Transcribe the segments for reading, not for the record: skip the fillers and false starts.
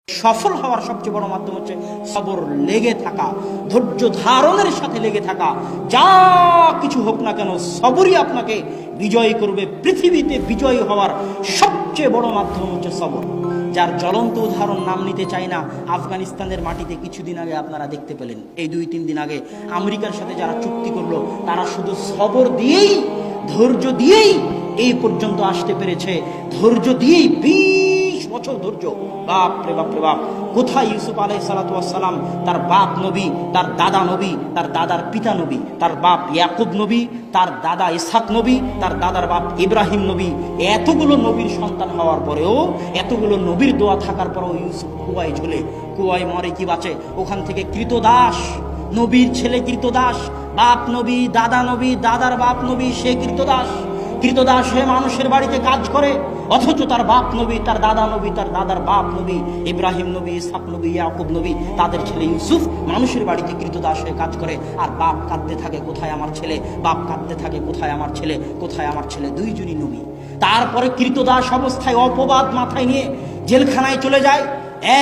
সফল হওয়ার সবচেয়ে বড় মাধ্যম হচ্ছে সবর, লেগে থাকা, ধৈর্য ধারণের সাথে লেগে থাকা। যা কিছু হোক না কেন সবরই আপনাকে বিজয়ী করবে। পৃথিবীতে বিজয়ী হওয়ার সবচেয়ে বড় মাধ্যম হচ্ছে সবর, যার জ্বলন্ত উদাহরণ নাম নিতে চাই না। আফগানিস্তানের মাটিতে কিছুদিন আগে আপনারা দেখতে পেলেন, এই 2-3 দিন আগে আমেরিকার সাথে যারা চুক্তি করলো, তারা শুধু সবর দিয়েই, ধৈর্য দিয়েই এই পর্যন্ত আসতে পেরেছে। ধৈর্য দিয়েই 20 বছর ধৈর্য। বাপ রে বাপ রে বাপ! কোথায় ইউসুফ আলাইহিস সালাতু ওয়াস সালাম, তার বাপ নবী, তার দাদা নবী, তার দাদার পিতা নবী, তার বাপ ইয়াকুব নবী, তার দাদা ইসহাক নবী, তার দাদার বাপ ইব্রাহিম নবী। এতগুলো নবীর সন্তান হওয়ার পরেও, এতগুলো নবীর দোয়া থাকার পরেও ইউসুফ কুয়ায় ঝুলে, কুয়ায় মরে কি বাঁচে? ওখান থেকে কৃতদাস, নবীর ছেলে কৃতদাস, বাপ নবী, দাদা নবী, দাদার বাপ নবী, সে কৃতদাস। কৃতদাস হয়ে মানুষের বাড়িতে কাজ করে, অথচ তার বাপ নবী, তার দাদা নবী, তার দাদার বাপ নবী, ইব্রাহিম নবী, ইসহাক নবী, ইয়াকুব নবী, তাদের ছেলে ইউসুফ মানুষের বাড়িতে কৃতদাস হয়ে কাজ করে। আর বাপ কাঁদতে থাকে, কোথায় আমার ছেলে? বাপ কাঁদতে থাকে, কোথায় আমার ছেলে? কোথায় আমার ছেলে? দুইজনই নবী। তারপরে কৃতদাস অবস্থায় অপবাদ মাথায় নিয়ে জেলখানায় চলে যায়।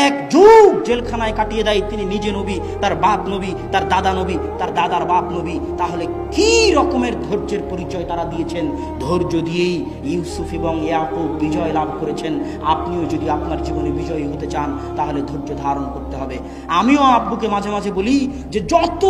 1 যুগ জেলখানায় কাটিয়ে দেয়। তিনি নিজে নবী, তার বাপ নবী, তার দাদা নবী, তার দাদার বাপ নবী। তাহলে কি রকমের ধৈর্যের পরিচয় তারা দিয়েছেন! ধৈর্য দিয়েই ইউসুফ এবং ইয়াকুব বিজয় লাভ করেছেন। আপনিও যদি আপনার জীবনে বিজয়ী হতে চান, তাহলে ধৈর্য ধারণ করতে হবে। আমিও আব্বুকে মাঝে মাঝে বলি যে যত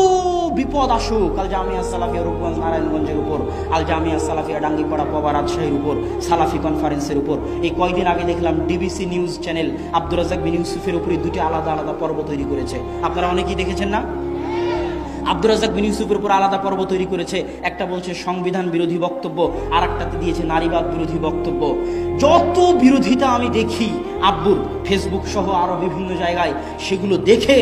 বিপদ আসুক, আল জামিয়া সালাফিয়া রূপগঞ্জ নারায়ণগঞ্জের উপর, আল জামিয়া সালাফিয়া ডাঙ্গিপাড়া পবা রাজশাহীর উপর, সালাফি কনফারেন্সের উপর। এই কয়দিন আগে দেখলাম DBC news channel Abdur Razzak bin ইউসুফের উপরে 2টি আলাদা আলাদা পর্ব তৈরি করেছে। আপনারা অনেকেই দেখেছেন না? আব্দুর রাজ্জাক বিন ইউসুফের উপর আলাদা পর্ব তৈরি করেছে। একটা বলছে সংবিধান বিরোধী বক্তব্য, আর একটাতে দিয়েছে নারীবাদ বিরোধী বক্তব্য। যত বিরোধিতা আমি দেখি আব্বুর, ফেসবুক সহ আরো বিভিন্ন জায়গায়, সেগুলো দেখে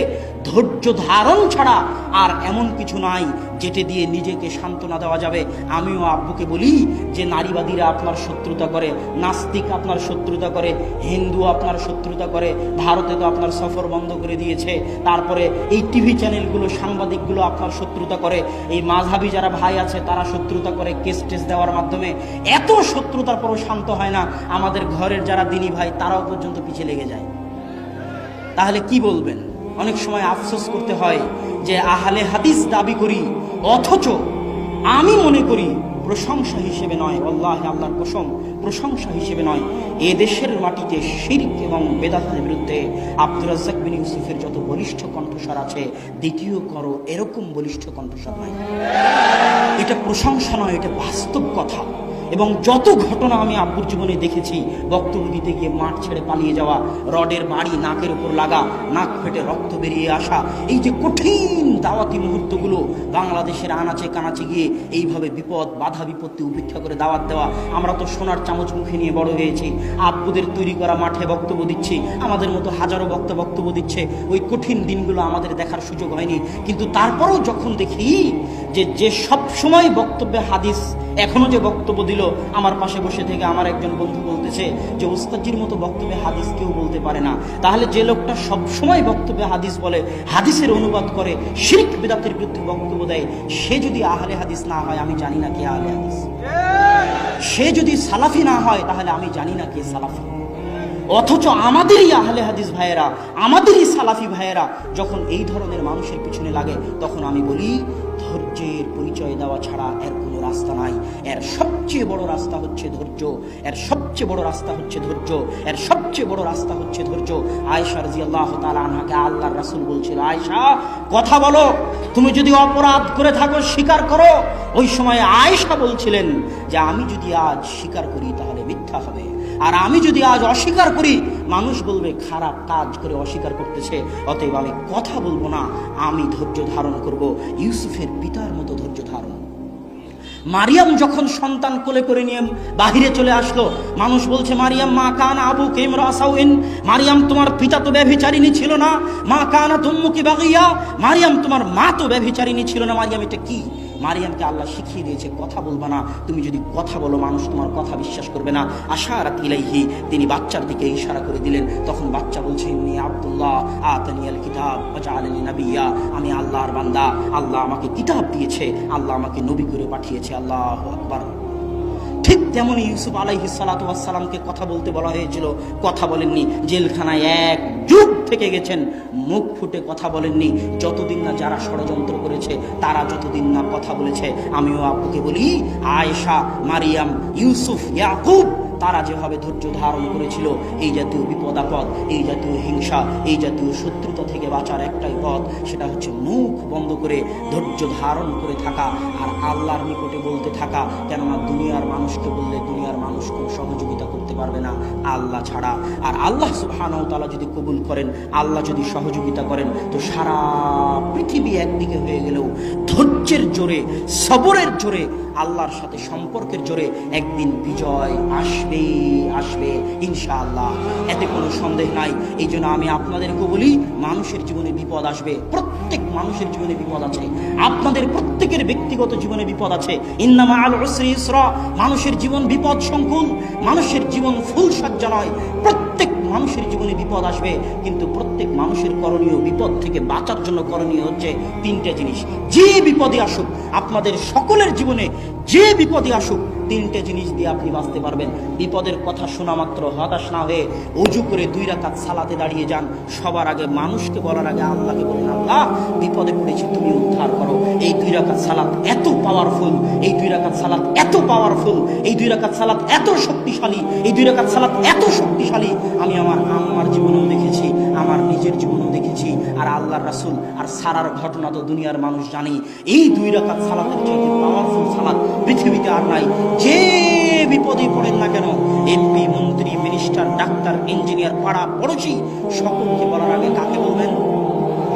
ধৈর্য ধারণ ছাড়া আর এমন কিছু নাই যেটা দিয়ে নিজেকে সান্ত্বনা দেওয়া যাবে। আমিও আব্বুকে বলি যে নারীবাদীরা আপনার শত্রুতা করে, নাস্তিক আপনার শত্রুতা করে, হিন্দু আপনার শত্রুতা করে, ভারতে তো আপনার সফর বন্ধ করে দিয়েছে, তারপরে এই টিভি চ্যানেলগুলো, সাংবাদিকগুলো আপনার শত্রুতা করে, এই মাঝহাবি যারা ভাই আছে তারা শত্রুতা করে কেস টেস দেওয়ার মাধ্যমে। এত শত্রুতার পরও শান্ত হয় না। আমাদের ঘরের যারা দিনী ভাই, তারাও পর্যন্ত পিছিয়ে লেগে যায়। তাহলে কি বলবেন? অনেক সময় আফসোস করতে হয় যে আহলে হাদিস দাবি করি, অথচ আমি মনে করি প্রশংসা হিসেবে নয়, আল্লাহ আল্লাহর কসম, প্রশংসা হিসেবে নয়, এ দেশের মাটিতে শিরক এবং বেদাতের বিরুদ্ধে আব্দুর রাজ্জাক বিন ইউসুফের যত বলিষ্ঠ কণ্ঠস্বর আছে, দ্বিতীয় করো এরকম বলিষ্ঠ কণ্ঠস্বর নাই। এটা প্রশংসা নয়, এটা বাস্তব কথা। এবং যত ঘটনা আমি আব্বুর জীবনে দেখেছি, বক্তব্য দিতে গিয়ে মাঠ ছেড়ে পালিয়ে যাওয়া, রডের বাড়ি নাকের উপর লাগা, নাক ফেটে রক্ত বেরিয়ে আসা, এই যে কঠিন দাওয়াতি মুহূর্তগুলো, বাংলাদেশের আনাচে কানাচে গিয়ে এইভাবে বিপদ বাধা বিপত্তি উপেক্ষা করে দাওয়াত দেওয়া। আমরা তো সোনার চামচ মুখে নিয়ে বড় হয়েছি, আব্বুদের তৈরি করা মাঠে বক্তব্য দিচ্ছি, আমাদের মতো হাজারো বক্তব্য দিচ্ছে। ওই কঠিন দিনগুলো আমাদের দেখার সুযোগ হয়নি, কিন্তু তারপরেও যখন দেখি যে সব সময় বক্তব্যে হাদিস, এখনো যে বক্তব্য দিল, আমার পাশে বসে থেকে আমার একজন বন্ধু বলতেছে যে ওস্তাদজির মতো বক্তব্যে হাদিস কেউ বলতে পারে না। তাহলে যে লোকটা সব সময় বক্তব্যে হাদিস বলে, হাদিসের অনুবাদ করে, শিরক বিদআতের বিরুদ্ধে বক্তব্য দেয়, সে যদি আহলে হাদিস না হয়, আমি জানি না কে আহলে হাদিস। সে যদি সালাফি না হয়, তাহলে আমি জানি না কে সালাফি। অথচ আমাদেরই আহলে হাদিস ভাইয়েরা, আমাদেরই সালাফি ভাইয়েরা যখন এই ধরনের মানুষের পিছনে লাগে, তখন আমি বলি ধৈর্যের পরিচয় দেওয়া ছাড়া এর কোনো রাস্তা নাই। এর সবচেয়ে বড় রাস্তা হচ্ছে ধৈর্য, এর সবচেয়ে বড় রাস্তা হচ্ছে ধৈর্য, এর সবচেয়ে বড় রাস্তা হচ্ছে ধৈর্য। আয়েশা রাদিয়াল্লাহু তাআলা আনহাকে আল্লাহর রাসূল বলছিল, আয়েশা কথা বলো, তুমি যদি অপরাধ করে থাকো স্বীকার করো। ওই সময় আয়েশা বলছিলেন যে আমি যদি আজ স্বীকার করি তাহলে মিথ্যা হবে, আর আমি যদি আজ অস্বীকার করি মানুষ বলবে খারাপ কাজ করে অস্বীকার করতেছে, অতএব আমি কথা বলবো না, আমি ধৈর্য ধারণ করব। ইউসুফের পিতার মতো ধৈর্য ধারণ। মারিয়াম যখন সন্তান কোলে করে নিয়ে বাহিরে চলে আসলো, মানুষ বলছে মারিয়াম মা কানা আবুকা ইমরা সাউইন, মারিয়াম তোমার পিতা তো ব্যভিচারিণী ছিল না, মা কানা তুম্মুকি বাগিয়া, মারিয়াম তোমার মা তো ব্যভিচারিণী ছিল না। মারিয়াম এটা কি? মারিয়ামকে আল্লাহ শিখিয়ে দিয়েছে কথা বলবা না, তুমি যদি কথা বলো মানুষ তোমার কথা বিশ্বাস করবে না। আশারাত ইলাইহি, তিনি বাচ্চার দিকে ইশারা করে দিলেন। তখন বাচ্চা বলছে ইন্নী আব্দুল্লাহ আতানিয়াল কিতাব ওয়া জাআলানি নাবিয়্যা, আমি আল্লাহর বান্দা, আল্লাহ আমাকে কিতাব দিয়েছে, আল্লাহ আমাকে নবী করে পাঠিয়েছে। আল্লাহু আকবার। ঠিক তেমনি ইউসুফ আলাইহিস সালাতু ওয়াস সালামকে কথা বলতে বলা হয়েছিল, কথা বলেননি। জেলখানায় 1 যুগ থেকে গেছেন, মুখ ফুটে কথা বলেননি, যতদিন না যারা ষড়যন্ত্র করেছে তারা যতদিন না কথা বলেছে। আমিও আপনাকে বলি, আয়েশা, মারিয়াম, ইউসুফ, ইয়াকুব, তারা যেভাবে ধৈর্য ধারণ করেছিল, এই জাতীয় বিপদ আপদ, এই জাতীয় হিংসা, এই জাতীয় শত্রুতা থেকে বাঁচার একটাই পথ, সেটা হচ্ছে মুখ বন্ধ করে ধৈর্য ধারণ করে থাকা আর আল্লাহর নিকটে বলতে থাকা। কেননা দুনিয়ার মানুষকে বললে দুনিয়ার মানুষ কোনো সহযোগিতা করতে পারবে না আল্লাহ ছাড়া। আর আল্লাহ সুবহানাহু ওয়া তাআলা যদি কবুল করেন, আল্লাহ যদি সহযোগিতা করেন, তো সারা পৃথিবী একদিকে হয়ে গেলেও ধৈর্যের জোরে, সবরের জোরে, আল্লাহর সাথে সম্পর্কের জোরে একদিন বিজয় আসবে, আসবে ইনশাআল্লাহ, এতে কোনো সন্দেহ নাই। এই জন্য আমি আপনাদেরকে বলি, মানুষের জীবনে বিপদ আসবে, প্রত্যেক মানুষের জীবনে বিপদ আছে, আপনাদের প্রত্যেকের ব্যক্তিগত জীবনে বিপদ আছে। ইন্নামা আল উসরি ইসরা, মানুষের জীবন বিপদ সংকুল, মানুষের জীবন ফুল সজ্জা নয়। প্রত্যেক মানুষের জীবনে বিপদ আসবে, কিন্তু প্রত্যেক মানুষের করণীয়, বিপদ থেকে বাঁচার জন্য করণীয় হচ্ছে 3টে জিনিস। যে বিপদে আসুক, আপনাদের সকলের জীবনে যে বিপদে আসুক, 3টে জিনিস দিয়ে আপনি বাঁচতে পারবেন। বিপদের কথা শোনা মাত্র হতাশ না হয়ে ওযু করে 2 রাকাত সালাতে দাঁড়িয়ে যান। সবার আগে মানুষকে বলার আগে আল্লাহকে বলেন, আল্লাহ বিপদে পড়েছি, তুমি উদ্ধার করো। এই 2 রাকাত সালাত এত পাওয়ারফুল, এই 2 রাকাত সালাত এত পাওয়ারফুল, এই 2 রাকাত সালাত এত শক্তিশালী, এই 2 রাকাত সালাত এত শক্তিশালী, আমি আমার আম্মার জীবনেও দেখেছি, আমার নিজের জীবনেও দেখেছি, আর আল্লাহর রাসূল আর সারার ঘটনা তো দুনিয়ার মানুষ জানে। এই 2 রাকাত সালাতের চাইতে পাওয়ারফুল সালাত পৃথিবীতে আর নাই। যে বিপদে পড়েন না কেন, এমপি, মন্ত্রী, মিনিস্টার, ডাক্তার, ইঞ্জিনিয়ার, পাড়া পড়োশি, সকলকে বলার আগে কাকে বলবেন?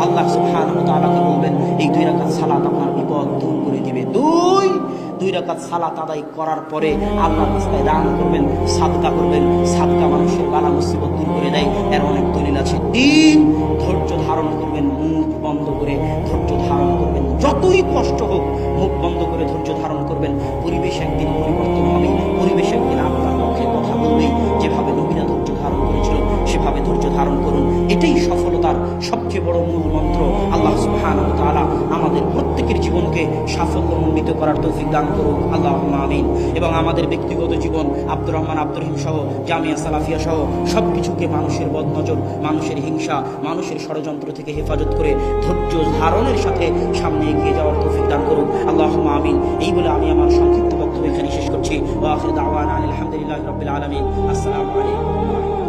আল্লাহ সুবহানাহু ওয়া তাআলাকে বলবেন। এই 2 রাকাত সালাত আপনার বিপদ দূর করে দিবে। 2 রাকাত সালাত আদায় করার পরে আল্লাহর রাস্তায় দান করবেন, সাদকা করবেন। সাদকা মানুষের বালা মুসিবত দূর করে দেয়, এর অনেক দলিল আছে। 3, ধৈর্য ধারণ করবেন, মুখ বন্ধ করে ধৈর্য ধারণ করবেন। যতই কষ্ট হোক মুখ বন্ধ করে ধৈর্য ধারণ করবেন। পরিবেশ একদিন পরিবর্তন হবে, পরিবেশ একদিন আপনার পক্ষে কথা বলবে। যেভাবে নবীরা ধৈর্য ধারণ করেছিল সেভাবে ধৈর্য ধারণ করুন, এটাই সফলতার সবচেয়ে বড় মূল মন্ত্র। আল্লাহ সুবহানাহু ওয়া তাআলা আমাদের প্রত্যেকের জীবনকে সাফল্যমণ্ডিত করার তৌফিক দান করুন, আল্লাহুম্মা আমিন। এবং আমাদের ব্যক্তিগত জীবন, আব্দুর রহমান, আব্দুর রহিম সহ, জামিয়া সালাফিয়া সহ সব কিছুকে মানুষের বদনজর, মানুষের হিংসা, মানুষের ষড়যন্ত্র থেকে হেফাজত করে ধৈর্য ধারণের সাথে সামনে এগিয়ে যাওয়ার তৌফিক দান করুন, আল্লাহুম্মা আমিন। এই বলে আমি আমার সংক্ষিপ্ত বক্তব্য এখানে শেষ করছি। ওয়া আখিরু দাওয়ানা আলহামদুলিল্লাহি রাব্বিল আলামিন। আসসালামু আলাইকুম।